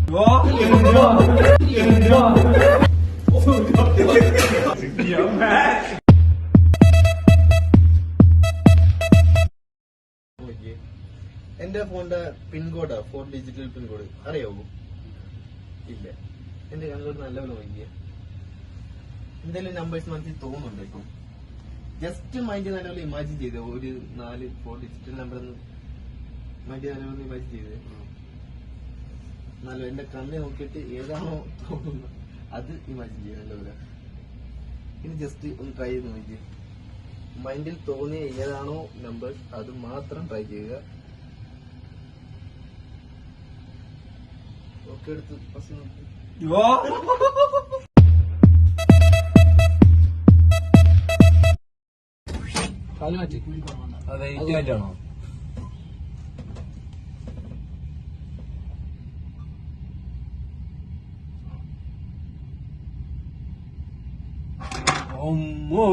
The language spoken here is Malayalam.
എന്റെ ഫോണിന്റെ പിൻകോഡാ 4 ഡിജിറ്റൽ പിൻകോഡ് അറിയാവോ? ഇല്ല. എന്റെ കണ്ണോട് നല്ലപോലെ നോക്കിയ എന്തെങ്കിലും നമ്പേഴ്സ് മനസ്സിൽ തോന്നുന്നുണ്ടോ? ഇപ്പം ജസ്റ്റ് മൈൻഡ് നല്ലപോലെ ഇമാജിൻ ചെയ്തോ, ഒരു 4 ഡിജിറ്റൽ നമ്പർ മൈൻഡ് നല്ലപോലെ ഇമാജിൻ ചെയ്ത് നല്ല എന്റെ കണ്ണിൽ നോക്കിയിട്ട് ഏതാണോ തോന്നുന്നത് അത് ഇമാജിൻ ചെയ്ത് നല്ലപോലെ. ഇനി ജസ്റ്റ് ഒന്ന് ട്രൈ ചെയ്ത് നോക്കിയേ. മൈൻഡിൽ തോന്നിയ ഏതാണോ നമ്പർ അത് മാത്രം ട്രൈ ചെയ്യുക. ഒക്കെ എടുത്ത് ഫസ്റ്റ് നോക്കി. അതെ, ഇറ്റാണോ? അമ്മോ.